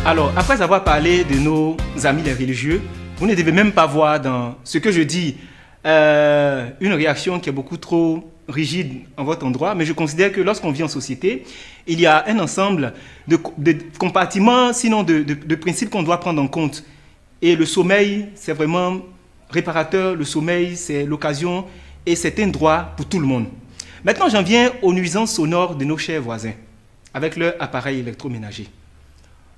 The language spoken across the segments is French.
Alors, après avoir parlé de nos amis les religieux, vous ne devez même pas voir dans ce que je dis une réaction qui est beaucoup trop rigide en votre endroit, mais je considère que lorsqu'on vit en société, il y a un ensemble de compartiments, sinon de principes qu'on doit prendre en compte. Et le sommeil, c'est vraiment réparateur, le sommeil, c'est l'occasion et c'est un droit pour tout le monde. Maintenant, j'en viens aux nuisances sonores de nos chers voisins, avec leur appareil électroménager.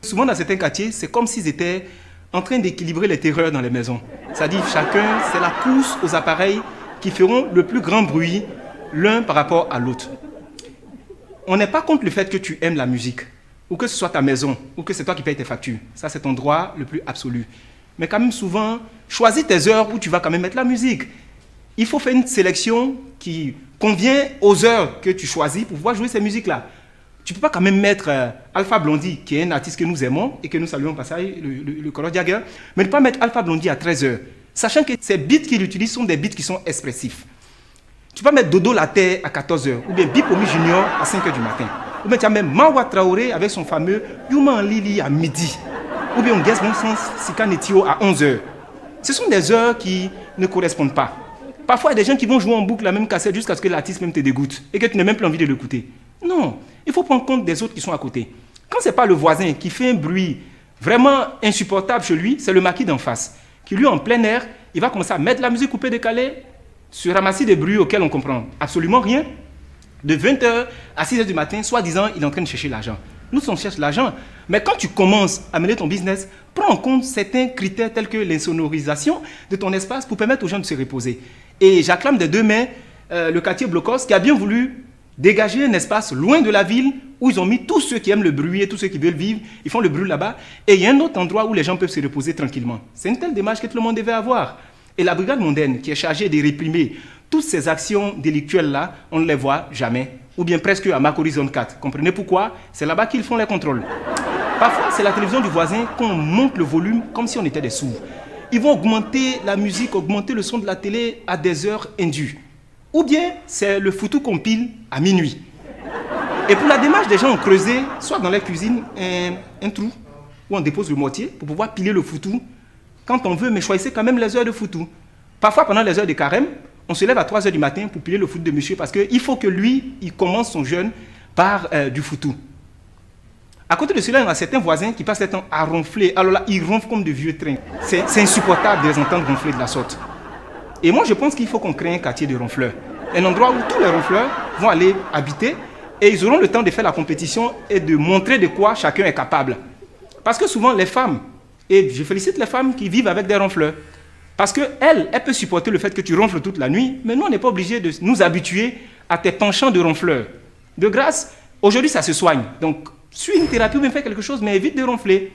Souvent, dans certains quartiers, c'est comme s'ils étaient en train d'équilibrer les terreurs dans les maisons. C'est-à-dire, chacun, c'est la course aux appareils qui feront le plus grand bruit l'un par rapport à l'autre. On n'est pas contre le fait que tu aimes la musique, ou que ce soit ta maison, ou que c'est toi qui payes tes factures. Ça, c'est ton droit le plus absolu. Mais quand même, souvent, choisis tes heures où tu vas quand même mettre la musique. Il faut faire une sélection qui convient aux heures que tu choisis pour pouvoir jouer ces musiques-là. Tu ne peux pas quand même mettre Alpha Blondy, qui est un artiste que nous aimons et que nous saluons au passage, le Color Jagger, mais ne pas mettre Alpha Blondy à 13h, sachant que ces beats qu'il utilise sont des beats qui sont expressifs. Tu ne peux pas mettre Dodo Latte à 14h, ou bien Bipomi Junior à 5h du matin. Ou bien tu as même Mawa Traoré avec son fameux Yuma Lili à midi. Ou bien Guess Bon Sens Sikanetio à 11h. Ce sont des heures qui ne correspondent pas. Parfois, il y a des gens qui vont jouer en boucle la même cassette jusqu'à ce que l'artiste même te dégoûte et que tu n'as même plus envie de l'écouter. Non, il faut prendre compte des autres qui sont à côté. Quand ce n'est pas le voisin qui fait un bruit vraiment insupportable chez lui, c'est le maquis d'en face, qui lui, en plein air, il va commencer à mettre la musique coupée, décalée, se ramasser des bruits auxquels on comprend absolument rien. De 20h à 6h du matin, soi-disant, il est en train de chercher l'argent. Nous, on cherche l'argent. Mais quand tu commences à mener ton business, prends en compte certains critères tels que l'insonorisation de ton espace pour permettre aux gens de se reposer. Et j'acclame des deux mains le quartier Blocos qui a bien voulu dégager un espace loin de la ville où ils ont mis tous ceux qui aiment le bruit et tous ceux qui veulent vivre, ils font le bruit là-bas. Et il y a un autre endroit où les gens peuvent se reposer tranquillement. C'est une telle démarche que tout le monde devait avoir. Et la brigade mondaine qui est chargée de réprimer toutes ces actions délictuelles-là, on ne les voit jamais. Ou bien presque à Makori Zone 4. Comprenez pourquoi? C'est là-bas qu'ils font les contrôles. Parfois, c'est la télévision du voisin qu'on monte le volume comme si on était des sourds. Ils vont augmenter la musique, augmenter le son de la télé à des heures indues. Ou bien, c'est le foutu qu'on pile à minuit. Et pour la démarche, des gens ont creusé, soit dans leur cuisine, un trou où on dépose le mortier pour pouvoir piler le foutu quand on veut, mais choisissez quand même les heures de foutu. Parfois, pendant les heures de carême, on se lève à 3h du matin pour piler le foutu de monsieur parce qu'il faut que lui, il commence son jeûne par du foutu. À côté de cela, il y a certains voisins qui passent le temps à ronfler. Alors là, ils ronflent comme de vieux trains. C'est insupportable de les entendre ronfler de la sorte. Et moi, je pense qu'il faut qu'on crée un quartier de ronfleurs. Un endroit où tous les ronfleurs vont aller habiter et ils auront le temps de faire la compétition et de montrer de quoi chacun est capable. Parce que souvent, les femmes, et je félicite les femmes qui vivent avec des ronfleurs, parce qu'elle peut supporter le fait que tu ronfles toute la nuit, mais nous, on n'est pas obligé de nous habituer à tes penchants de ronfleurs. De grâce, aujourd'hui, ça se soigne. Donc, suis une thérapie ou bien fais quelque chose, mais évite de ronfler.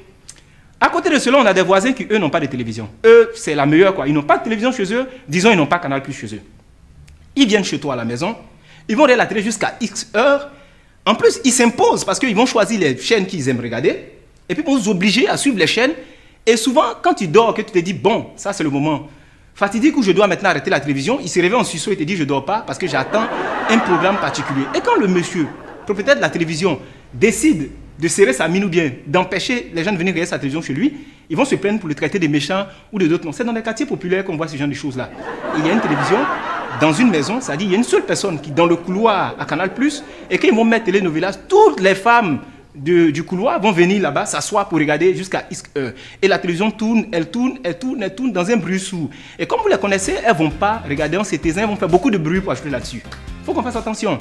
À côté de cela, on a des voisins qui, eux, n'ont pas de télévision. Eux, c'est la meilleure, quoi. Ils n'ont pas de télévision chez eux. Disons, ils n'ont pas Canal+ chez eux. Ils viennent chez toi à la maison. Ils vont regarder la télé jusqu'à X heures. En plus, ils s'imposent parce qu'ils vont choisir les chaînes qu'ils aiment regarder. Et puis, ils vont vous obliger à suivre les chaînes. Et souvent, quand tu dors, que tu te dis, bon, ça, c'est le moment fatidique où je dois maintenant arrêter la télévision, il se réveille en sursaut et te dit, je ne dors pas parce que j'attends un programme particulier. Et quand le monsieur, propriétaire de la télévision, décide de serrer sa mine ou bien d'empêcher les gens de venir regarder sa télévision chez lui, ils vont se plaindre pour le traiter des méchants ou de d'autres noms. C'est dans les quartiers populaires qu'on voit ce genre de choses-là. Il y a une télévision dans une maison, c'est-à-dire il y a une seule personne qui, dans le couloir à Canal+, et quand ils vont mettre Telenovelas, toutes les femmes du couloir vont venir là-bas s'asseoir pour regarder jusqu'à X heures. Et la télévision tourne, elle tourne, elle tourne, elle tourne dans un bruit sourd. Et comme vous les connaissez, elles ne vont pas regarder en ces elles vont faire beaucoup de bruit pour ajouter là-dessus. Il faut qu'on fasse attention.